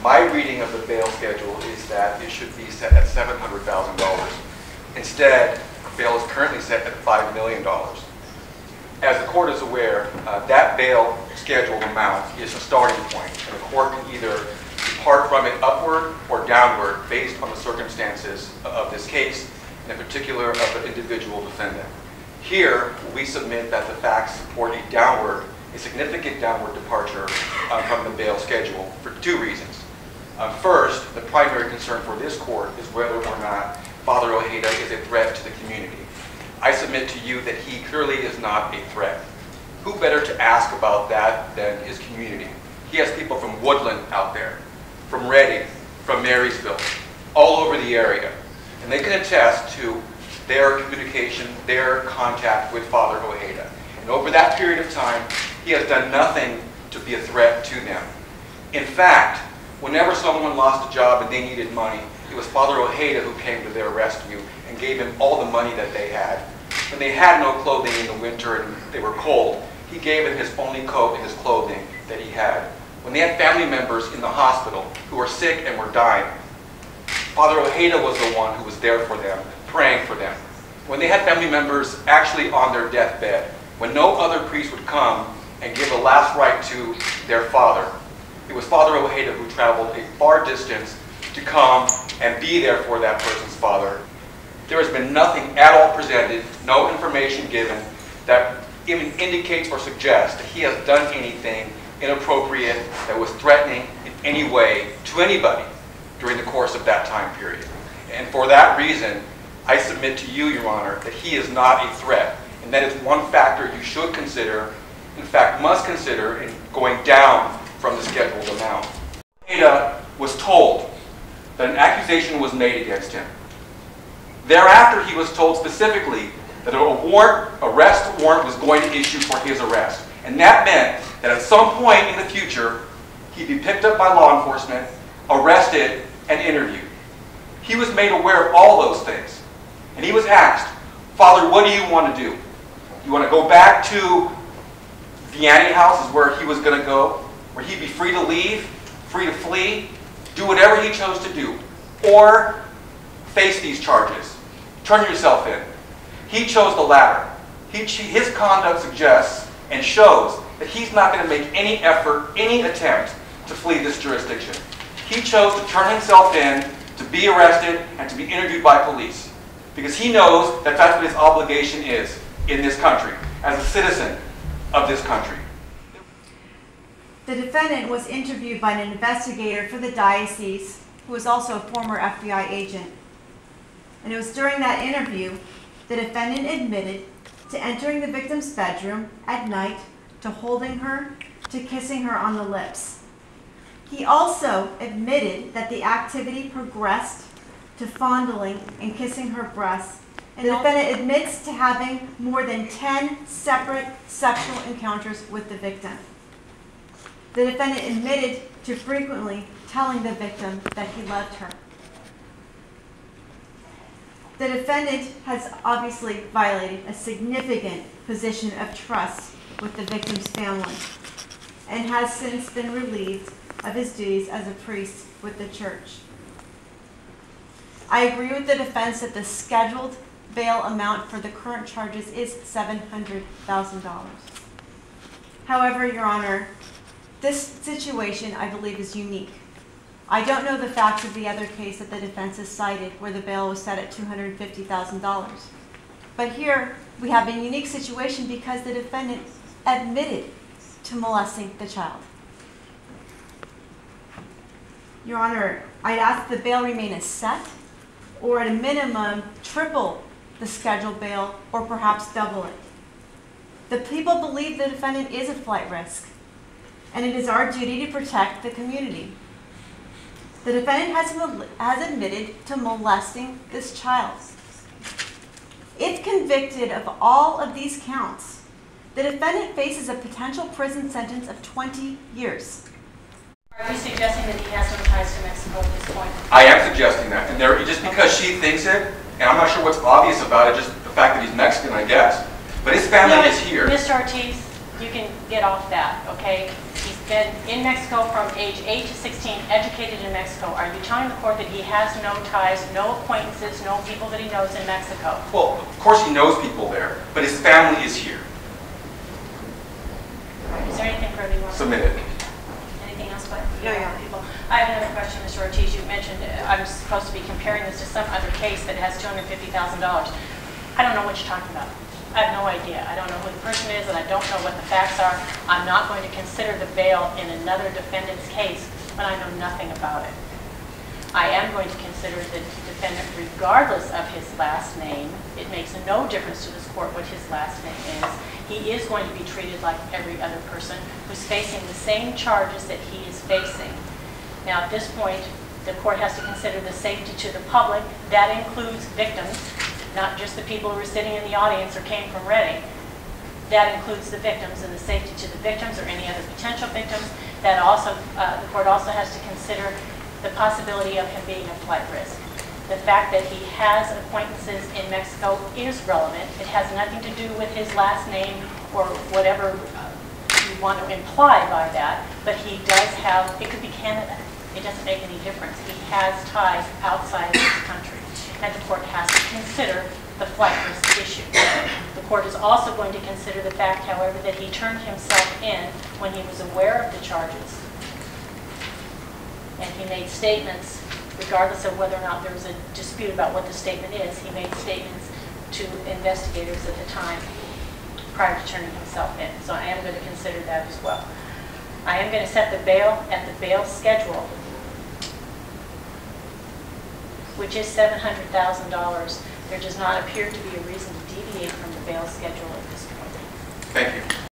My reading of the bail schedule is that it should be set at $700,000. Instead, bail is currently set at $5 million. As the court is aware, that bail scheduled amount is a starting point, and the court can either depart from it upward or downward based on the circumstances of this case, and in particular of the individual defendant. Here, we submit that the facts support a significant downward departure from the bail schedule for two reasons. First, the primary concern for this court is whether or not Father Ojeda is a threat to the community. I submit to you that he clearly is not a threat. Who better to ask about that than his community? He has people from Woodland out there, from Reading, from Marysville, all over the area. And they can attest to their communication, their contact with Father Ojeda. And over that period of time, he has done nothing to be a threat to them. In fact, whenever someone lost a job and they needed money, it was Father Ojeda who came to their rescue and gave them all the money that they had. When they had no clothing in the winter and they were cold, he gave them his only coat and his clothing that he had. When they had family members in the hospital who were sick and were dying, Father Ojeda was the one who was there for them, praying for them. When they had family members actually on their deathbed, when no other priest would come and give a last rite to their father, it was Father Ojeda who traveled a far distance to come and be there for that person's father. There has been nothing at all presented, no information given that even indicates or suggests that he has done anything inappropriate that was threatening in any way to anybody during the course of that time period. And for that reason, I submit to you, Your Honor, that he is not a threat. And that is one factor you should consider, in fact must consider, in going down from the scheduled amount. Ojeda was told that an accusation was made against him. Thereafter, he was told specifically that a arrest warrant was going to issue for his arrest. And that meant that at some point in the future, he'd be picked up by law enforcement, arrested, and interviewed. He was made aware of all those things. And he was asked, Father, what do you want to do? You want to go back to Vianney House is where he was going to go, where he'd be free to leave, free to flee, do whatever he chose to do, or face these charges, turn yourself in. He chose the latter. His conduct suggests and shows that he's not going to make any effort, any attempt to flee this jurisdiction. He chose to turn himself in, to be arrested, and to be interviewed by police, because he knows that that's what his obligation is in this country, as a citizen of this country. The defendant was interviewed by an investigator for the diocese, who was also a former FBI agent. And it was during that interview the defendant admitted to entering the victim's bedroom at night, to holding her, to kissing her on the lips. He also admitted that the activity progressed to fondling and kissing her breasts. And the defendant admits to having more than 10 separate sexual encounters with the victim. The defendant admitted to frequently telling the victim that he loved her. The defendant has obviously violated a significant position of trust with the victim's family and has since been relieved of his duties as a priest with the church. I agree with the defense that the scheduled bail amount for the current charges is $700,000. However, Your Honor, this situation, I believe, is unique. I don't know the facts of the other case that the defense has cited where the bail was set at $250,000. But here we have a unique situation because the defendant admitted to molesting the child. Your Honor, I'd ask the bail remain as set, or at a minimum triple the scheduled bail, or perhaps double it. The people believe the defendant is a flight risk, and it is our duty to protect the community. The defendant has admitted to molesting this child. If convicted of all of these counts, the defendant faces a potential prison sentence of 20 years. Are you suggesting that he has no ties to Mexico at this point? I am suggesting that. And just because she thinks it, and I'm not sure what's obvious about it, just the fact that he's Mexican, I guess. But his family is here. Mr. Ortiz, you can get off that, okay? been in Mexico from age 8 to 16, educated in Mexico. Are you telling the court that he has no ties, no acquaintances, no people that he knows in Mexico? Well, of course he knows people there, but his family is here. Is there anything further you want to Submit it. Anything else about No, yeah. people? I have another question, Mr. Ortiz. You mentioned I'm supposed to be comparing this to some other case that has $250,000. I don't know what you're talking about. I have no idea. I don't know who the person is, and I don't know what the facts are. I'm not going to consider the bail in another defendant's case when I know nothing about it. I am going to consider the defendant regardless of his last name. It makes no difference to this court what his last name is. He is going to be treated like every other person who's facing the same charges that he is facing. Now, at this point, the court has to consider the safety to the public. That includes victims, not just the people who are sitting in the audience or came from Reading. That includes the victims and the safety to the victims or any other potential victims. That also, the court also has to consider the possibility of him being a flight risk. The fact that he has acquaintances in Mexico is relevant. It has nothing to do with his last name or whatever you want to imply by that, but he does have, it could be Canada. It doesn't make any difference. He has ties outside of this country, and the court has to consider the flight risk issue. The court is also going to consider the fact, however, that he turned himself in when he was aware of the charges, and he made statements, regardless of whether or not there was a dispute about what the statement is. He made statements to investigators at the time prior to turning himself in. So I am going to consider that as well. I am going to set the bail at the bail schedule, which is $700,000. There does not appear to be a reason to deviate from the bail schedule at this point. Thank you.